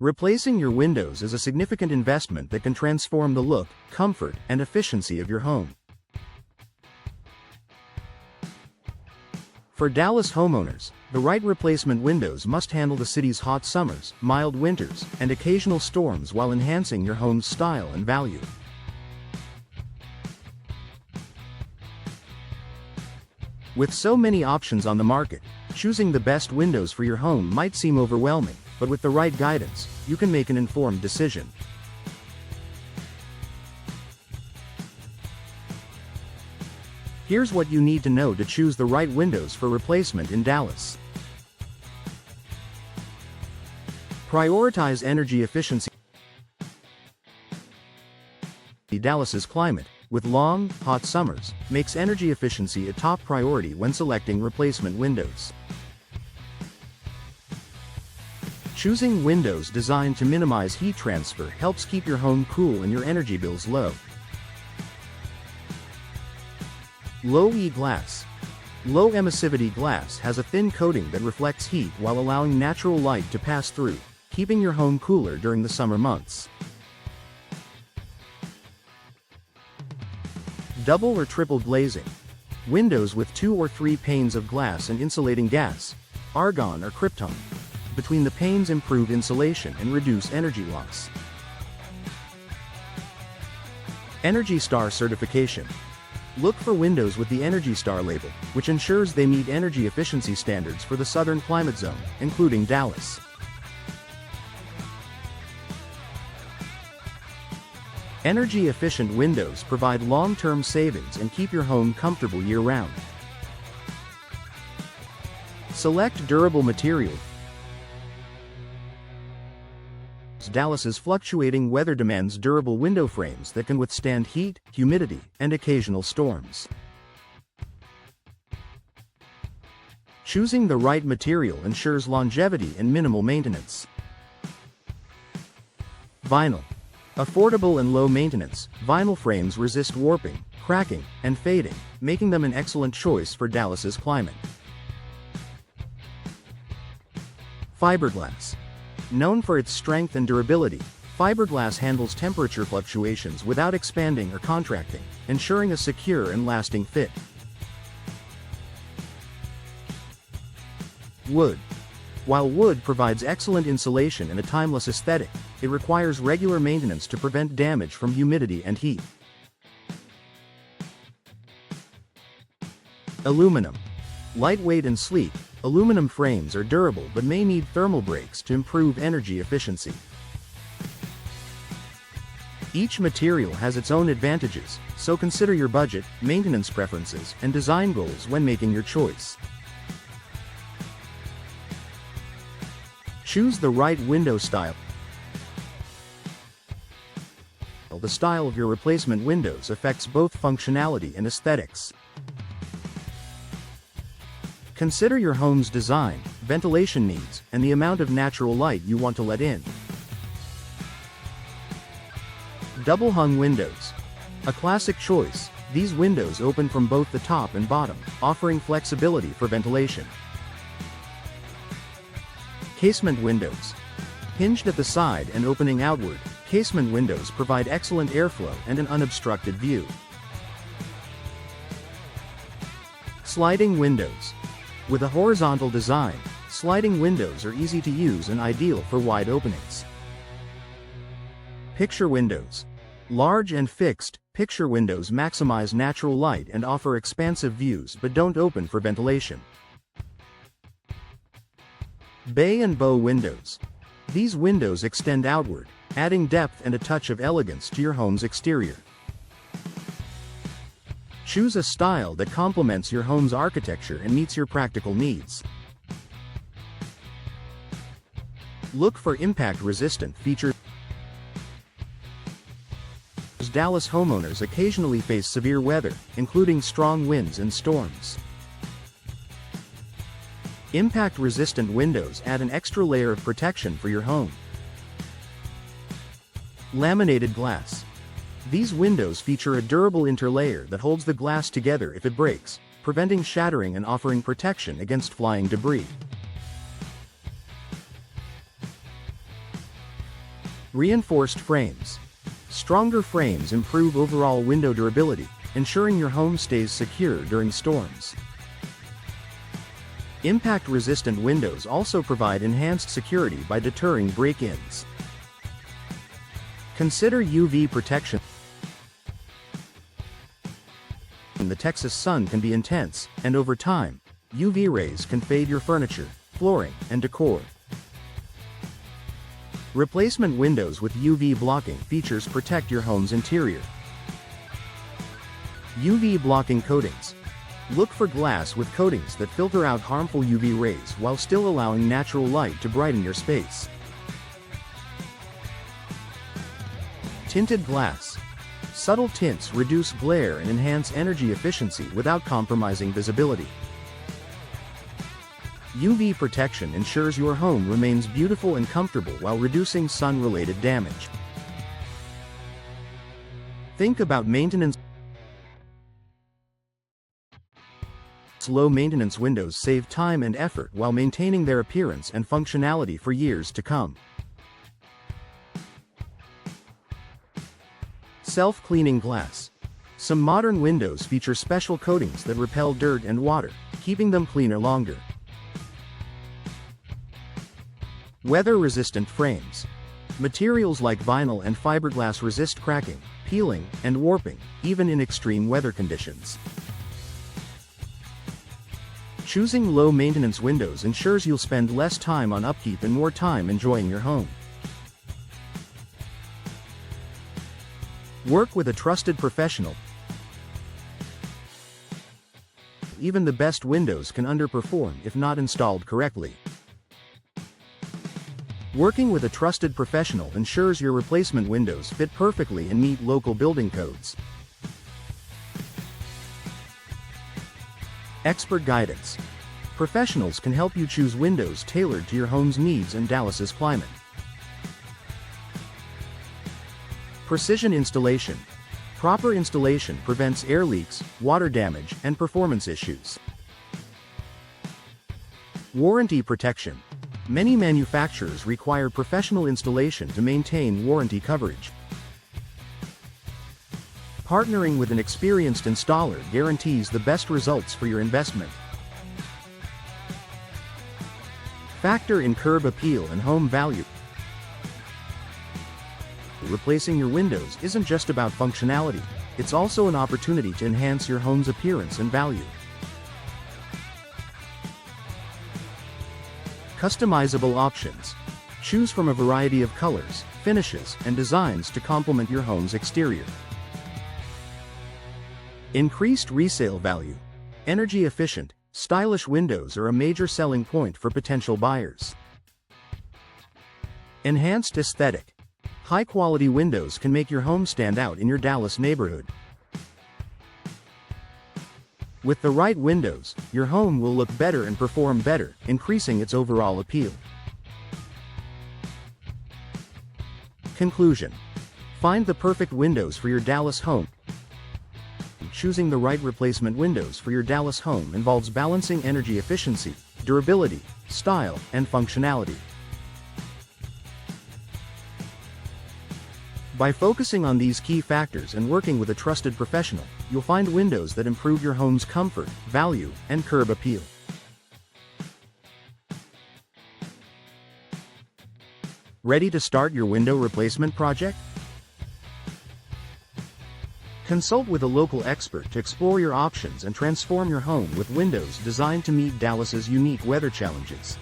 Replacing your windows is a significant investment that can transform the look, comfort, and efficiency of your home. For Dallas homeowners, the right replacement windows must handle the city's hot summers, mild winters, and occasional storms while enhancing your home's style and value. With so many options on the market, choosing the best windows for your home might seem overwhelming, but with the right guidance, you can make an informed decision. Here's what you need to know to choose the right windows for replacement in Dallas. Prioritize energy efficiency. Dallas's climate, with long, hot summers, makes energy efficiency a top priority when selecting replacement windows. Choosing windows designed to minimize heat transfer helps keep your home cool and your energy bills low. Low-E glass. Low emissivity glass has a thin coating that reflects heat while allowing natural light to pass through, keeping your home cooler during the summer months. Double or triple glazing. Windows with 2 or 3 panes of glass and insulating gas, argon or krypton, between the panes improve insulation and reduce energy loss. Energy Star certification. Look for windows with the Energy Star label, which ensures they meet energy efficiency standards for the southern climate zone, including Dallas. Energy-efficient windows provide long-term savings and keep your home comfortable year-round. Select durable material. Dallas's fluctuating weather demands durable window frames that can withstand heat, humidity, and occasional storms. Choosing the right material ensures longevity and minimal maintenance. Vinyl. Affordable and low maintenance, vinyl frames resist warping, cracking, and fading, making them an excellent choice for Dallas's climate. Fiberglass. Known for its strength and durability, fiberglass handles temperature fluctuations without expanding or contracting, ensuring a secure and lasting fit. Wood. While wood provides excellent insulation and a timeless aesthetic, it requires regular maintenance to prevent damage from humidity and heat. Aluminum. Lightweight and sleek, aluminum frames are durable but may need thermal breaks to improve energy efficiency. Each material has its own advantages, so consider your budget, maintenance preferences, and design goals when making your choice. Choose the right window style. The style of your replacement windows affects both functionality and aesthetics. Consider your home's design, ventilation needs, and the amount of natural light you want to let in. Double-hung windows. A classic choice, these windows open from both the top and bottom, offering flexibility for ventilation. Casement windows. Hinged at the side and opening outward, casement windows provide excellent airflow and an unobstructed view. Sliding windows. With a horizontal design, sliding windows are easy to use and ideal for wide openings. Picture windows. Large and fixed, picture windows maximize natural light and offer expansive views but don't open for ventilation. Bay and bow windows. These windows extend outward, adding depth and a touch of elegance to your home's exterior. Choose a style that complements your home's architecture and meets your practical needs. Look for impact-resistant features. Dallas homeowners occasionally face severe weather, including strong winds and storms. Impact-resistant windows add an extra layer of protection for your home. Laminated glass. These windows feature a durable interlayer that holds the glass together if it breaks, preventing shattering and offering protection against flying debris. Reinforced frames. Stronger frames improve overall window durability, ensuring your home stays secure during storms. Impact-resistant windows also provide enhanced security by deterring break-ins. Consider UV protection. The Texas sun can be intense, and over time, UV rays can fade your furniture, flooring, and decor. Replacement windows with UV blocking features protect your home's interior. UV blocking coatings. Look for glass with coatings that filter out harmful UV rays while still allowing natural light to brighten your space. Tinted glass. Subtle tints reduce glare and enhance energy efficiency without compromising visibility. UV protection ensures your home remains beautiful and comfortable while reducing sun-related damage. Think about maintenance. Low-maintenance windows save time and effort while maintaining their appearance and functionality for years to come. Self-cleaning glass. Some modern windows feature special coatings that repel dirt and water, keeping them cleaner longer. Weather-resistant frames. Materials like vinyl and fiberglass resist cracking, peeling, and warping, even in extreme weather conditions. Choosing low-maintenance windows ensures you'll spend less time on upkeep and more time enjoying your home. Work with a trusted professional. Even the best windows can underperform if not installed correctly. Working with a trusted professional ensures your replacement windows fit perfectly and meet local building codes. Expert guidance. Professionals can help you choose windows tailored to your home's needs and Dallas's climate. Precision installation. Proper installation prevents air leaks, water damage, and performance issues. Warranty protection. Many manufacturers require professional installation to maintain warranty coverage. Partnering with an experienced installer guarantees the best results for your investment. Factor in curb appeal and home value. Replacing your windows isn't just about functionality, it's also an opportunity to enhance your home's appearance and value. Customizable options. Choose from a variety of colors, finishes, and designs to complement your home's exterior. Increased resale value. Energy efficient, stylish windows are a major selling point for potential buyers. Enhanced aesthetic. High-quality windows can make your home stand out in your Dallas neighborhood. With the right windows, your home will look better and perform better, increasing its overall appeal. Conclusion. Find the perfect windows for your Dallas home. Choosing the right replacement windows for your Dallas home involves balancing energy efficiency, durability, style, and functionality. By focusing on these key factors and working with a trusted professional, you'll find windows that improve your home's comfort, value, and curb appeal. Ready to start your window replacement project? Consult with a local expert to explore your options and transform your home with windows designed to meet Dallas's unique weather challenges.